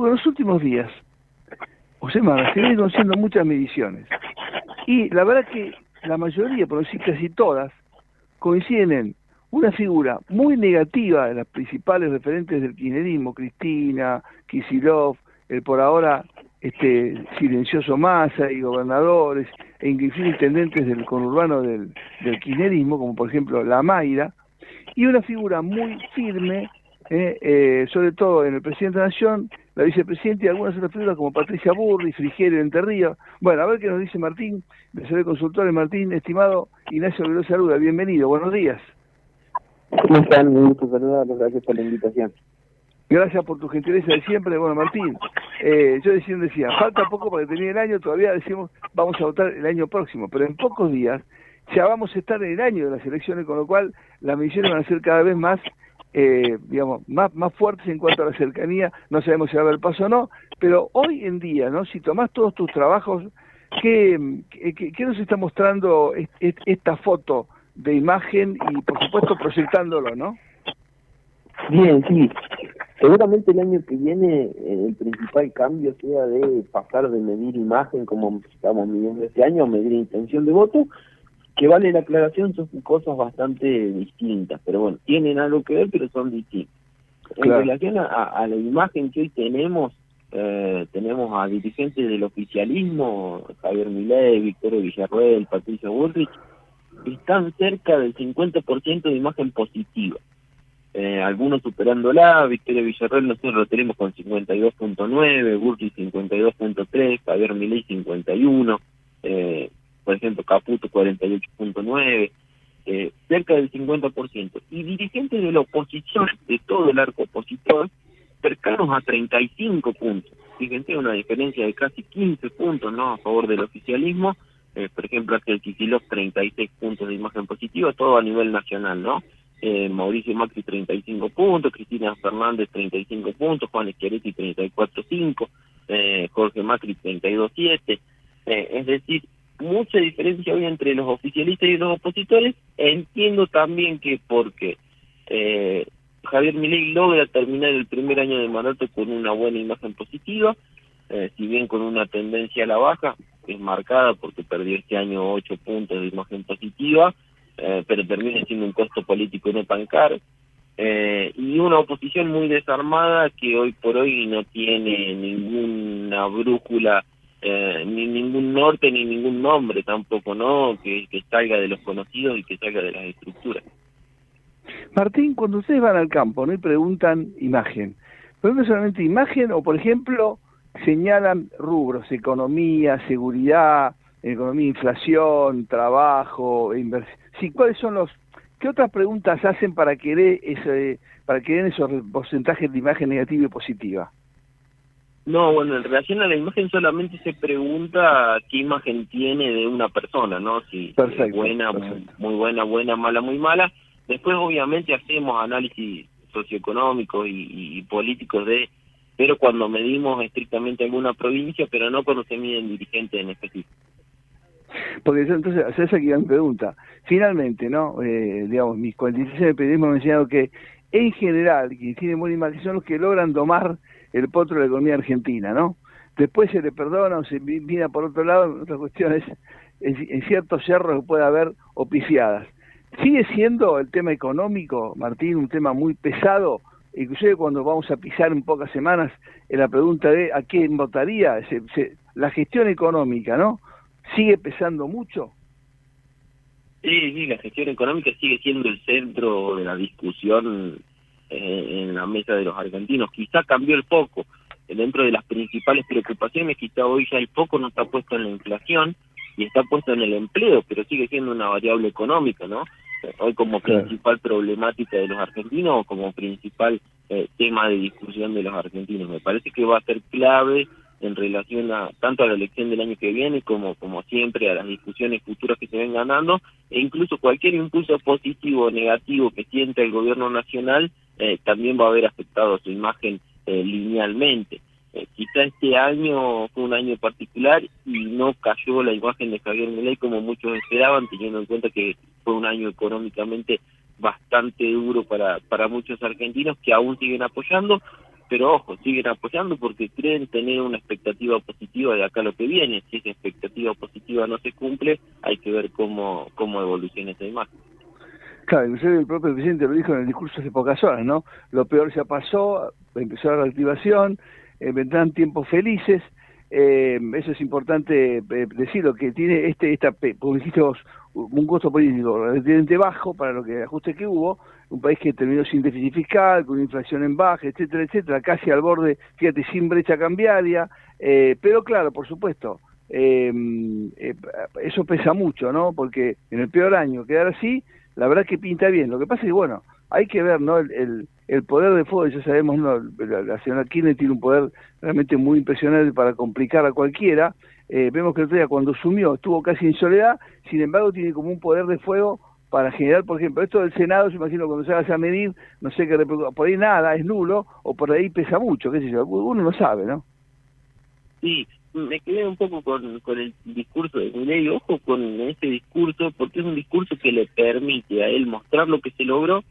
Porque en los últimos días o semanas se vienen haciendo muchas mediciones. Y la verdad que la mayoría, por no decir casi todas, coinciden en una figura muy negativa de las principales referentes del kirchnerismo, Cristina, Kicillof, el por ahora silencioso Massa y gobernadores, e inclusive intendentes del conurbano del kirchnerismo, como por ejemplo La Mayra, y una figura muy firme, sobre todo en el presidente de la Nación, la vicepresidenta y algunas otras figuras como Patricia Burri, Frigerio, Entre Ríos. Bueno, a ver qué nos dice Martín, de ser consultor. Martín, estimado Ignacio, lo saluda, bienvenido, buenos días. ¿Cómo están? Un gusto saludarlos, gracias por la invitación. Gracias por tu gentileza de siempre. Bueno, Martín, yo decía, falta poco para que termine el año, todavía decimos vamos a votar el año próximo, pero en pocos días ya vamos a estar en el año de las elecciones, con lo cual las mediciones van a ser cada vez más, más fuertes en cuanto a la cercanía. No sabemos si va a haber paso o no, pero hoy en día, ¿no? Si tomás todos tus trabajos, ¿qué nos está mostrando esta foto de imagen y, por supuesto, proyectándolo, ¿no? Bien, sí. Seguramente el año que viene el principal cambio sea de pasar de medir imagen, como estamos midiendo este año, a medir intención de voto, que vale la aclaración, son cosas bastante distintas, pero bueno, tienen algo que ver, pero son distintas. Claro. En relación a la imagen que hoy tenemos a dirigentes del oficialismo, Javier Milei, Victoria Villarroel, Patricia Bullrich, están cerca del 50% de imagen positiva. Algunos superándola, Victoria Villarroel nosotros lo tenemos con 52.9, Bullrich 52.3, Javier Milei 51, por ejemplo Caputo 48.9, cerca del 50%. Y dirigentes de la oposición, de todo el arco opositor, cercanos a 35 puntos. Fíjense, una diferencia de casi 15 puntos, ¿no?, a favor del oficialismo. Por ejemplo, Axel Kicillof 36 puntos de imagen positiva, todo a nivel nacional, ¿no? Mauricio Macri 35 puntos, Cristina Fernández 35 puntos, Juan Schiaretti 34.5, Jorge Macri 32.7, es decir, mucha diferencia hoy entre los oficialistas y los opositores. Entiendo también que porque Javier Milei logra terminar el primer año de mandato con una buena imagen positiva, si bien con una tendencia a la baja, es marcada porque perdió este año 8 puntos de imagen positiva, pero termina siendo un costo político no tan caro, y una oposición muy desarmada que hoy por hoy no tiene ninguna brújula, ni ningún norte ni ningún nombre tampoco, ¿no?, que salga de los conocidos y que salga de las estructuras. Martín, cuando ustedes van al campo, ¿no?, y preguntan imagen, ¿preguntan solamente imagen o, por ejemplo, señalan rubros, economía, seguridad, economía, inflación, trabajo, inversión? Sí, ¿cuáles son qué otras preguntas hacen para que den esos porcentajes de imagen negativa y positiva? No, bueno, en relación a la imagen solamente se pregunta qué imagen tiene de una persona, ¿no? Si perfecto, es buena, perfecto, muy buena, mala, muy mala. Después, obviamente, hacemos análisis socioeconómicos y políticos pero cuando medimos estrictamente alguna provincia, pero no cuando se miden dirigentes en específico. Porque entonces, esa que me pregunta, finalmente, ¿no? Digamos, mis 46 de periodismo me han enseñado que, en general, quienes tienen buena imagen son los que logran domar el potro de la economía argentina, ¿no? Después se le perdona o se mira por otro lado en otras cuestiones, en ciertos cerros que puede haber o pifiadas. ¿Sigue siendo el tema económico, Martín, un tema muy pesado? Inclusive cuando vamos a pisar en pocas semanas en la pregunta de a quién votaría, la gestión económica, ¿no?, ¿sigue pesando mucho? Sí, la gestión económica sigue siendo el centro de la discusión en la mesa de los argentinos. Quizá cambió el foco. Dentro de las principales preocupaciones, quizá hoy ya el foco no está puesto en la inflación y está puesto en el empleo, pero sigue siendo una variable económica, ¿no? Hoy como principal problemática de los argentinos o como principal tema de discusión de los argentinos. Me parece que va a ser clave en relación tanto a la elección del año que viene como siempre a las discusiones futuras que se vengan dando, e incluso cualquier impulso positivo o negativo que sienta el gobierno nacional también va a haber afectado a su imagen linealmente. Quizá este año fue un año particular y no cayó la imagen de Javier Milei como muchos esperaban, teniendo en cuenta que fue un año económicamente bastante duro para muchos argentinos que aún siguen apoyando. pero ojo, siguen apoyando porque creen tener una expectativa positiva de acá a lo que viene. Si esa expectativa positiva no se cumple, hay que ver cómo evoluciona esa imagen. Claro, inclusive el propio presidente lo dijo en el discurso hace pocas horas, ¿no? Lo peor ya pasó, empezó la reactivación, vendrán tiempos felices. Eso es importante decirlo, que tiene como dijiste vos, un costo político relativamente bajo para lo que ajuste que hubo, un país que terminó sin déficit fiscal, con una inflación en baja, etcétera, etcétera, casi al borde, fíjate, sin brecha cambiaria, pero claro, por supuesto, eso pesa mucho, ¿no? Porque en el peor año quedar así, la verdad que pinta bien. Lo que pasa es que, bueno, hay que ver, ¿no? El poder de fuego, ya sabemos, ¿no? La señora Kirchner tiene un poder realmente muy impresionante para complicar a cualquiera. Vemos que el otro día cuando sumió estuvo casi en soledad, sin embargo tiene como un poder de fuego para generar, por ejemplo, esto del Senado, yo imagino cuando se haga a medir, no sé qué, por ahí nada, es nulo, o por ahí pesa mucho, qué sé yo, uno no sabe, ¿no? Sí, me quedé un poco con el discurso de Milei, ojo con ese discurso, porque es un discurso que le permite a él mostrar lo que se logró,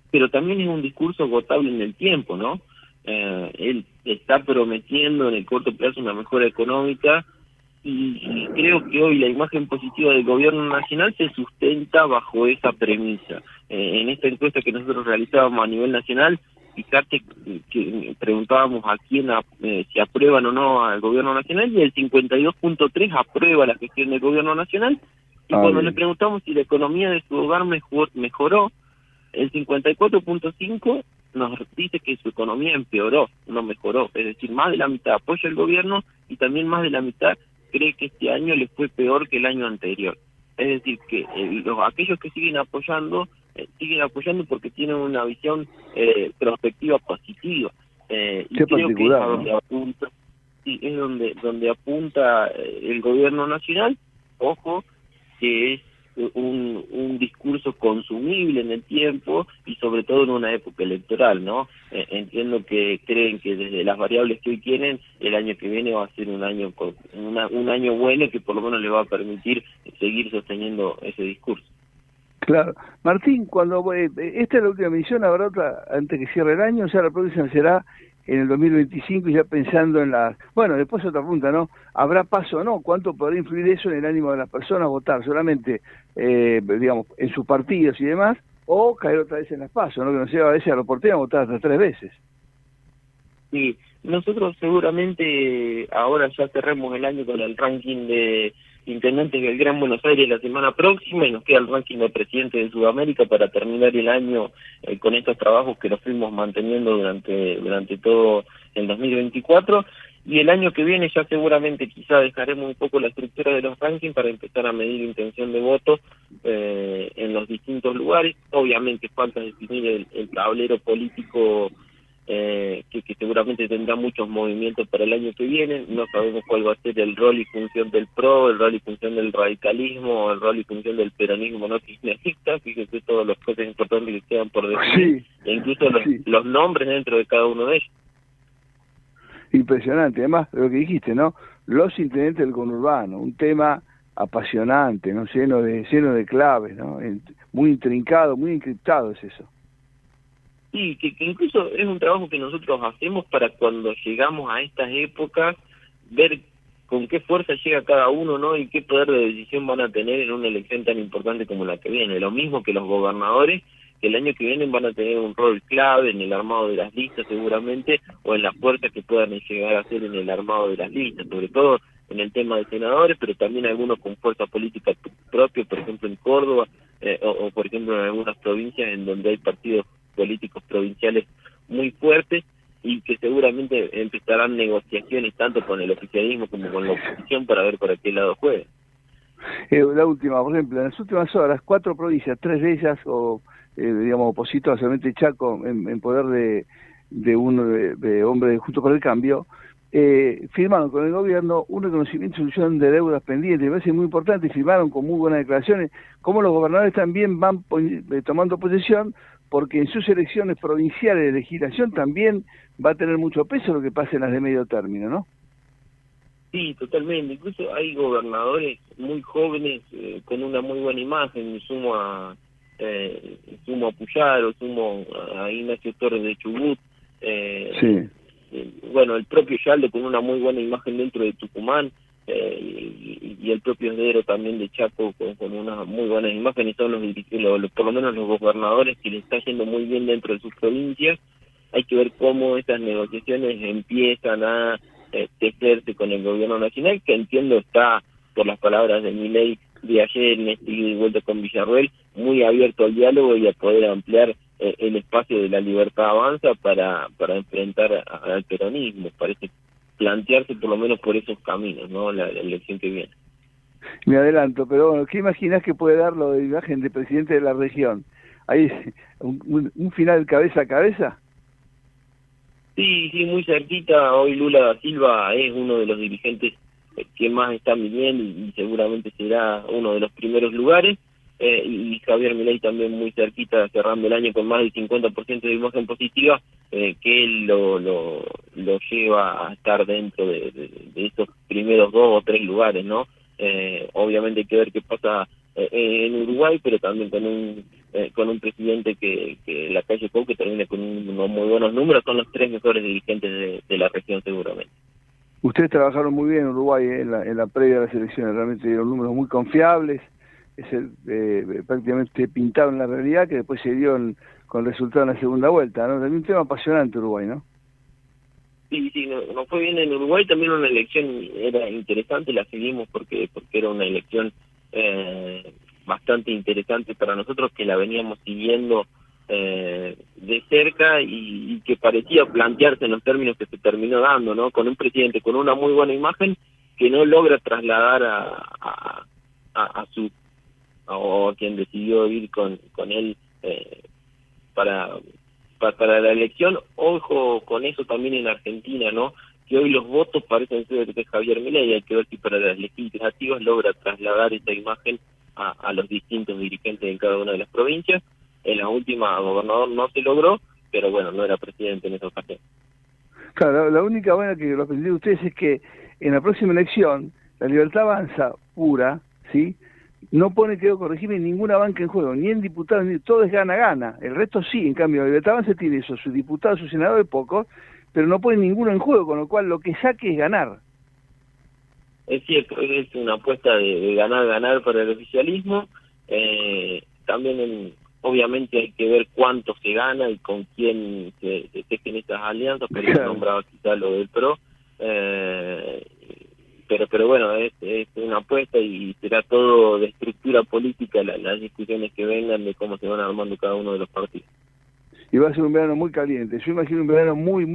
pero también es un discurso agotable en el tiempo, ¿no? Él está prometiendo en el corto plazo una mejora económica y creo que hoy la imagen positiva del gobierno nacional se sustenta bajo esa premisa. En esta encuesta que nosotros realizábamos a nivel nacional, fíjate que preguntábamos a quién si aprueban o no al gobierno nacional, y el 52.3 aprueba la gestión del gobierno nacional, y cuando le preguntamos si la economía de su hogar mejoró, el 54.5 nos dice que su economía empeoró, no mejoró. Es decir, más de la mitad apoya el gobierno y también más de la mitad cree que este año le fue peor que el año anterior. Es decir, que aquellos que siguen apoyando porque tienen una visión prospectiva positiva. Y Qué creo que es a particular, donde ¿no? apunta, sí, es donde apunta el gobierno nacional. Ojo, que es un discurso consumible en el tiempo y sobre todo en una época electoral, ¿no? Entiendo que creen que desde las variables que hoy tienen, el año que viene va a ser un año un año bueno que por lo menos le va a permitir seguir sosteniendo ese discurso. Claro. Martín, cuando esta es la última misión, habrá otra antes que cierre el año, o sea, la próxima será en el 2025 y ya pensando en las... Bueno, después otra pregunta, ¿no? ¿Habrá paso o no? ¿Cuánto podrá influir eso en el ánimo de las personas votar? Solamente, digamos, en sus partidos y demás, o caer otra vez en las pasos, ¿no? Que nos lleva a veces a los porteños a votar hasta 3 veces. Sí, nosotros seguramente ahora ya cerremos el año con el ranking de intendentes del Gran Buenos Aires la semana próxima y nos queda el ranking de presidente de Sudamérica para terminar el año con estos trabajos que nos fuimos manteniendo durante todo el 2024, y el año que viene ya seguramente quizá dejaremos un poco la estructura de los rankings para empezar a medir intención de voto en los distintos lugares. Obviamente falta definir el tablero político que seguramente tendrá muchos movimientos para el año que viene. No sabemos cuál va a ser el rol y función del PRO, el rol y función del radicalismo, el rol y función del peronismo no kirchnerista. Fíjense todas las cosas importantes que quedan por definir, Sí, e incluso sí. los nombres dentro de cada uno de ellos. Impresionante. Además, lo que dijiste, ¿no? Los intendentes del conurbano, un tema apasionante, ¿no? Lleno de claves, ¿no? Muy intrincado, muy encriptado es eso. Sí, que incluso es un trabajo que nosotros hacemos para cuando llegamos a estas épocas, ver con qué fuerza llega cada uno, ¿no? Y qué poder de decisión van a tener en una elección tan importante como la que viene. Lo mismo que los gobernadores, que el año que viene van a tener un rol clave en el armado de las listas seguramente, o en la fuerza que puedan llegar a hacer en el armado de las listas, sobre todo en el tema de senadores, pero también algunos con fuerza política propia, por ejemplo en Córdoba, o por ejemplo en algunas provincias en donde hay partidos políticos provinciales muy fuertes y que seguramente empezarán negociaciones tanto con el oficialismo como con la oposición para ver por qué lado juega. La última, por ejemplo, en las últimas horas, 4 provincias, 3 de ellas, digamos, opositoras, solamente Chaco, en poder de uno de hombre de Juntos por el Cambio, firmaron con el gobierno un reconocimiento y solución de deudas pendientes. Me parece muy importante, y firmaron con muy buenas declaraciones, como los gobernadores también van tomando posesión, porque en sus elecciones provinciales de legislación también va a tener mucho peso lo que pase en las de medio término, ¿no? Sí, totalmente. Incluso hay gobernadores muy jóvenes con una muy buena imagen. Sumo a Puyaro, sumo a Ignacio Torres de Chubut, Sí. Bueno, el propio Yalde con una muy buena imagen dentro de Tucumán, y el propio Esdero también de Chaco con unas muy buenas imágenes, son por lo menos los gobernadores que les está yendo muy bien dentro de sus provincias. Hay que ver cómo estas negociaciones empiezan a tejerse con el gobierno nacional, que entiendo está, por las palabras de Milei de ayer en este ida y vuelta con Villarroel, muy abierto al diálogo y a poder ampliar el espacio de La Libertad Avanza para enfrentar al peronismo. Parece plantearse por lo menos por esos caminos, ¿no? La elección que viene. Me adelanto, pero bueno, ¿qué imaginas que puede dar lo de imagen de presidente de la región? ¿Hay un final cabeza a cabeza? Sí, sí, muy cerquita. Hoy Lula da Silva es uno de los dirigentes que más están viniendo y seguramente será uno de los primeros lugares. Y Javier Milei también muy cerquita, cerrando el año con más del 50% de imagen positiva, que él lo lleva a estar dentro de estos primeros 2 o 3 lugares, ¿no? Obviamente hay que ver qué pasa en Uruguay, pero también con un presidente que la calle Pou, que termine con unos muy buenos números. Son los 3 mejores dirigentes de la región seguramente. Ustedes trabajaron muy bien en Uruguay en la previa de las elecciones, realmente dieron números muy confiables, prácticamente pintado en la realidad, que después se dio con el resultado en la segunda vuelta, ¿no? También un tema apasionante Uruguay, ¿no? Sí, sí, nos fue bien en Uruguay. También una elección era interesante, la seguimos porque era una elección bastante interesante para nosotros, que la veníamos siguiendo de cerca y que parecía plantearse en los términos que se terminó dando, ¿no? Con un presidente con una muy buena imagen que no logra trasladar o a quien decidió ir con él para la elección. Ojo con eso también en Argentina, ¿no? Que hoy los votos parecen ser de Javier Milei, y hay que ver si para las legislativas logra trasladar esa imagen a los distintos dirigentes en cada una de las provincias. En la última, gobernador no se logró, pero bueno, no era presidente en esa ocasión. Claro, la única buena que lo aprendí de ustedes es que en la próxima elección, La Libertad Avanza pura, ¿sí?, no pone, creo, corregirme, ninguna banca en juego, ni en diputados, ni todo es gana-gana. El resto sí, en cambio, la Libertad Avanza tiene eso, sus diputados, sus senadores, pocos, pero no pone ninguno en juego, con lo cual lo que saque es ganar. Es cierto, es una apuesta de ganar para el oficialismo. También obviamente hay que ver cuánto se gana y con quién se tejen estas alianzas, por eso nombraba quizá lo del PRO. Pero bueno, es una apuesta y será todo de estructura política las discusiones que vengan de cómo se van armando cada uno de los partidos. Y va a ser un verano muy caliente. Yo imagino un verano muy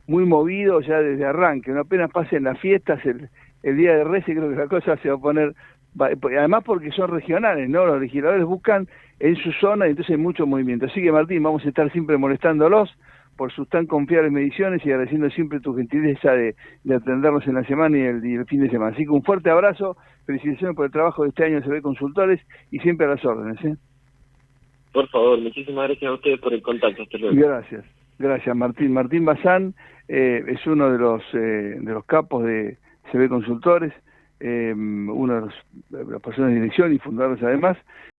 movido ya desde arranque. No apenas pasen las fiestas, el día de Reyes, creo que la cosa se va a poner, además porque son regionales, ¿no? Los legisladores buscan en su zona y entonces hay mucho movimiento. Así que, Martín, vamos a estar siempre molestándolos por sus tan confiables mediciones y agradeciendo siempre tu gentileza de atendernos en la semana y el fin de semana. Así que un fuerte abrazo, felicitaciones por el trabajo de este año de CB Consultores y siempre a las órdenes, ¿eh? Por favor, muchísimas gracias a ustedes por el contacto. Hasta luego. Gracias Martín. Martín Bazán es uno de los capos de CB Consultores, uno de las personas de dirección y fundadores además.